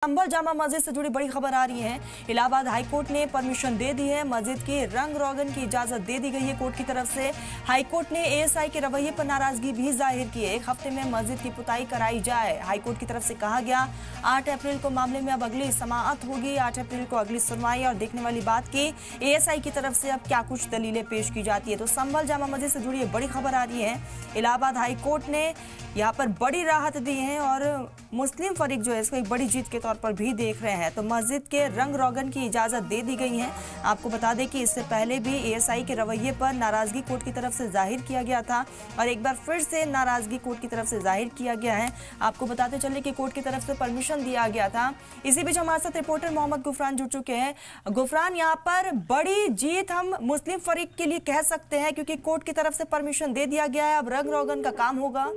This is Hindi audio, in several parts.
संभल जामा मस्जिद से जुड़ी बड़ी खबर आ रही है। इलाहाबाद हाईकोर्ट ने परमिशन दे दी है। मस्जिद की रंग रोगन की इजाजत दे दी गई है कोर्ट की तरफ से। हाईकोर्ट ने एएसआई के रवैये पर नाराजगी भी जाहिर की है। एक हफ्ते में मस्जिद की पुताई कराई जाए, हाईकोर्ट की तरफ से कहा गया। 8 अप्रैल को मामले में अब अगली समाअत होगी। 8 अप्रैल को अगली सुनवाई। और देखने वाली बात की एएसआई की तरफ से अब क्या कुछ दलीलें पेश की जाती है। तो संभल जामा मस्जिद से जुड़ी बड़ी खबर आ रही है। इलाहाबाद हाईकोर्ट ने यहाँ पर बड़ी राहत दी है और मुस्लिम फरीक जो है इसको एक बड़ी जीत के तौर पर भी देख रहे हैं। तो मस्जिद के रंग रोगन की इजाजत दे दी गई है। आपको बता दें कि इससे पहले भी एएसआई के रवैये पर नाराजगी कोर्ट की तरफ से जाहिर किया गया था और एक बार फिर से नाराजगी कोर्ट की तरफ से जाहिर किया गया है। आपको बताते चले कि कोर्ट की तरफ से परमिशन दिया गया था। इसी बीच हमारे साथ रिपोर्टर मोहम्मद गुफरान जुड़ चुके हैं। गुफरान, यहाँ पर बड़ी जीत हम मुस्लिम फरीक के लिए कह सकते हैं क्योंकि कोर्ट की तरफ से परमिशन दे दिया गया है। अब रंग रोगन का काम होगा।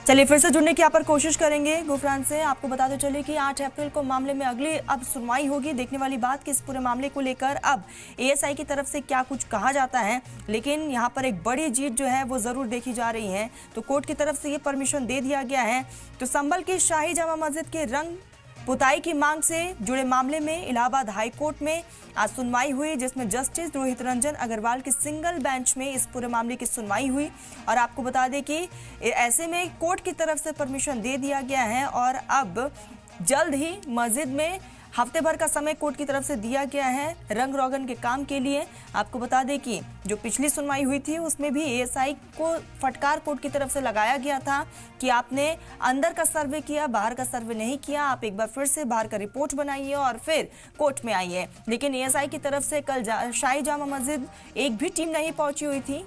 चलिए फिर से जुड़ने की यहाँ पर कोशिश करेंगे गुफरान से। आपको बताते चले कि 8 अप्रैल को मामले में अगली अब सुनवाई होगी। देखने वाली बात कि इस पूरे मामले को लेकर अब एएसआई की तरफ से क्या कुछ कहा जाता है, लेकिन यहाँ पर एक बड़ी जीत जो है वो जरूर देखी जा रही है। तो कोर्ट की तरफ से ये परमिशन दे दिया गया है। तो संभल की शाही जामा मस्जिद के रंग पुताई की मांग से जुड़े मामले में इलाहाबाद हाईकोर्ट में आज सुनवाई हुई, जिसमें जस्टिस रोहित रंजन अग्रवाल की सिंगल बेंच में इस पूरे मामले की सुनवाई हुई। और आपको बता दें कि ऐसे में कोर्ट की तरफ से परमिशन दे दिया गया है और अब जल्द ही मस्जिद में हफ्ते भर का समय कोर्ट की तरफ से दिया गया है रंग रोगन के काम के लिए। आपको बता दें कि जो पिछली सुनवाई हुई थी उसमें भी एएसआई को फटकार कोर्ट की तरफ से लगाया गया था कि आपने अंदर का सर्वे किया, बाहर का सर्वे नहीं किया। आप एक बार फिर से बाहर का रिपोर्ट बनाइए और फिर कोर्ट में आइए। लेकिन एएसआई की तरफ से कल शाही जामा मस्जिद एक भी टीम नहीं पहुंची हुई थी।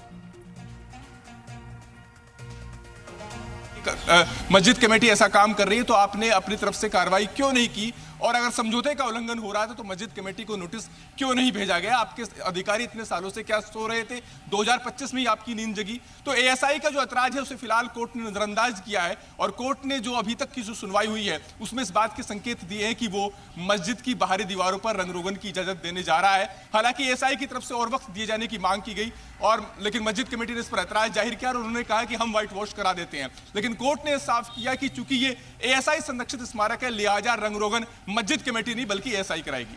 मस्जिद कमेटी ऐसा काम कर रही है तो आपने अपनी तरफ से कार्रवाई क्यों नहीं की, और अगर समझौते का उल्लंघन हो रहा था तो मस्जिद कमेटी को नोटिस क्यों नहीं भेजा गया? आपके अधिकारी इतने सालों से क्या सो रहे थे? 2025 में ही आपकी नींद जगी। तो एएसआई का जो ऐतराज है उसे फिलहाल कोर्ट ने नजरअंदाज किया है और कोर्ट ने जो अभी तक की जो सुनवाई हुई है उसमें इस बात के संकेत दिए हैं कि वो मस्जिद की बाहरी दीवारों पर रंग रोगन की इजाजत देने जा रहा है। हालांकि एएसआई की तरफ से और वक्त दिए जाने की मांग की गई और लेकिन मस्जिद कमेटी ने इस पर ऐतराज जाहिर किया और उन्होंने कहा कि हम व्हाइट वॉश करा देते हैं। लेकिन कोर्ट ने साफ किया कि चूंकि ये एएसआई संरक्षित स्मारक है लिहाजा रंग रोगन मस्जिद कमेटी नहीं बल्कि एएसआई कराएगी।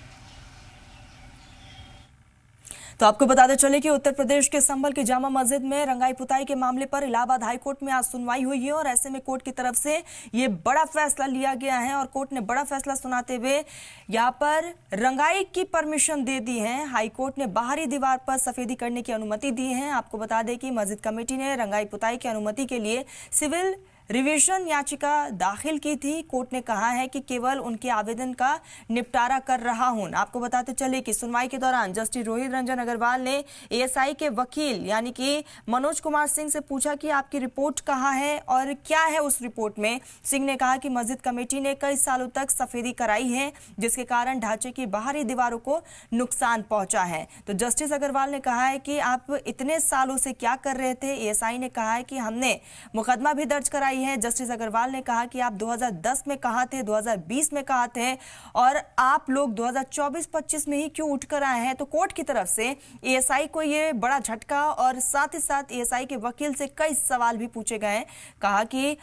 तो आपको बताते चले कि उत्तर प्रदेश के संभल की जामा मस्जिद में रंगाई पुताई के मामले पर इलाहाबाद हाईकोर्ट में आज सुनवाई हुई है और ऐसे में कोर्ट की तरफ से ये बड़ा फैसला लिया गया है और कोर्ट ने बड़ा फैसला सुनाते हुए यहाँ पर रंगाई की परमिशन दे दी है। हाईकोर्ट ने बाहरी दीवार पर सफेदी करने की अनुमति दी है। आपको बता दें कि मस्जिद कमेटी ने रंगाई पुताई की अनुमति के लिए सिविल रिवीजन याचिका दाखिल की थी। कोर्ट ने कहा है कि केवल उनके आवेदन का निपटारा कर रहा हूं। आपको बताते चले कि सुनवाई के दौरान जस्टिस रोहित रंजन अग्रवाल ने एएसआई के वकील यानी कि मनोज कुमार सिंह से पूछा कि आपकी रिपोर्ट कहाँ है और क्या है उस रिपोर्ट में। सिंह ने कहा कि मस्जिद कमेटी ने कई सालों तक सफेदी कराई है जिसके कारण ढांचे की बाहरी दीवारों को नुकसान पहुंचा है। तो जस्टिस अग्रवाल ने कहा है कि आप इतने सालों से क्या कर रहे थे। एएसआई ने कहा है कि हमने मुकदमा भी दर्ज कराई है। जस्टिस अग्रवाल ने कहा कि आप 2010 में कहा थे, 2020 में कहा थे और आप लोग 2024-25 में ही क्यों उठकर आए हैं। तो कोर्ट की तरफ से एएसआई को ये बड़ा झटका और साथ ही साथ एएसआई के वकील से कई सवाल भी पूछे गए। कहा कि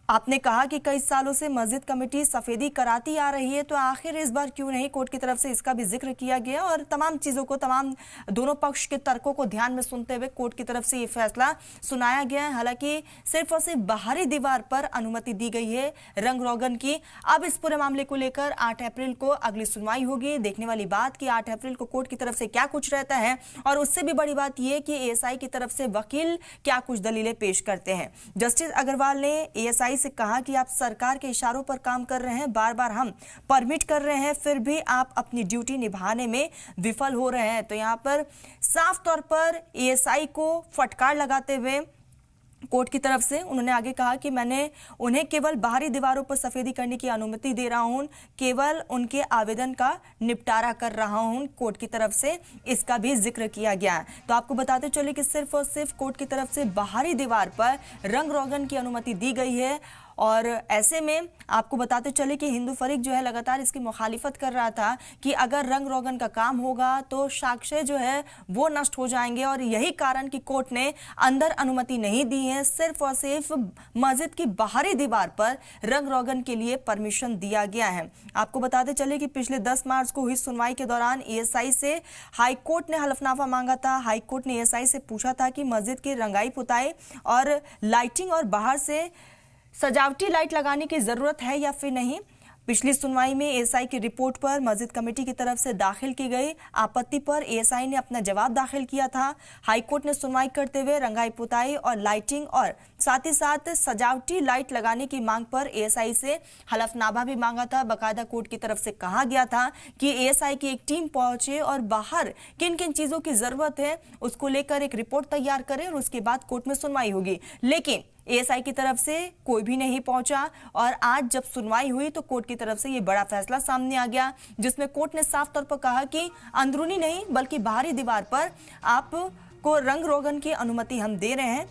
आपने कहा कि कई सालों से मस्जिद कमेटी सफेदी कराती आ रही है, तो आखिर इस बार क्यों नहीं। कोर्ट की तरफ से इसका भी जिक्र किया गया और तमाम चीजों को, तमाम दोनों पक्ष के तर्कों को ध्यान में सुनते हुए कोर्ट की तरफ से ये फैसला सुनाया गया है। हालांकि सिर्फ और सिर्फ बाहरी दीवार पर अनुमति दी गई है रंग रोगन की। अब इस पूरे मामले को लेकर 8 अप्रैल को अगली सुनवाई होगी। देखने वाली बात कि 8 अप्रैल को कोर्ट की तरफ से क्या कुछ रहता है और उससे भी बड़ी बात यह कि एएसआई की तरफ से वकील क्या कुछ दलीलें पेश करते हैं। जस्टिस अग्रवाल ने एएसआई से कहा कि आप सरकार के इशारों पर काम कर रहे हैं, बार बार हम परमिट कर रहे हैं, फिर भी आप अपनी ड्यूटी निभाने में विफल हो रहे हैं। तो यहां पर साफ तौर पर एएसआई को फटकार लगाते हुए कोर्ट की तरफ से उन्होंने आगे कहा कि मैंने उन्हें केवल बाहरी दीवारों पर सफेदी करने की अनुमति दे रहा हूं, केवल उनके आवेदन का निपटारा कर रहा हूं। कोर्ट की तरफ से इसका भी जिक्र किया गया है। तो आपको बताते चले कि सिर्फ और सिर्फ कोर्ट की तरफ से बाहरी दीवार पर रंग रोगन की अनुमति दी गई है और ऐसे में आपको बताते चले कि हिंदू फरीक जो है लगातार इसकी मुखालिफत कर रहा था कि अगर रंग रोगन का काम होगा तो साक्ष्य जो है वो नष्ट हो जाएंगे, और यही कारण कि कोर्ट ने अंदर अनुमति नहीं दी है। सिर्फ और सिर्फ मस्जिद की बाहरी दीवार पर रंग रोगन के लिए परमिशन दिया गया है। आपको बताते चले कि पिछले 10 मार्च को हुई सुनवाई के दौरान एएसआई से हाईकोर्ट ने हलफनामा मांगा था। हाईकोर्ट ने एएसआई से पूछा था कि मस्जिद की रंगाई पुताई और लाइटिंग और बाहर से सजावटी लाइट लगाने की जरूरत है या फिर नहीं। पिछली सुनवाई में एएसआई की रिपोर्ट पर मस्जिद कमेटी की तरफ से दाखिल की गई आपत्ति पर एएसआई ने अपना जवाब दाखिल किया था। हाईकोर्ट ने सुनवाई करते हुए रंगाई पुताई और लाइटिंग और साथ ही साथ सजावटी लाइट लगाने की मांग पर एएसआई से हलफनामा भी मांगा था। बाकायदा कोर्ट की तरफ से कहा गया था कि एएसआई की एक टीम पहुंचे और बाहर किन किन चीजों की जरूरत है उसको लेकर एक रिपोर्ट तैयार करें और उसके बाद कोर्ट में सुनवाई होगी। लेकिन एएसआई की तरफ से कोई भी नहीं पहुंचा और आज जब सुनवाई हुई तो कोर्ट की तरफ से ये बड़ा फैसला सामने आ गया, जिसमें कोर्ट ने साफ तौर पर कहा कि अंदरूनी नहीं बल्कि बाहरी दीवार पर आपको रंग रोगन की अनुमति हम दे रहे हैं।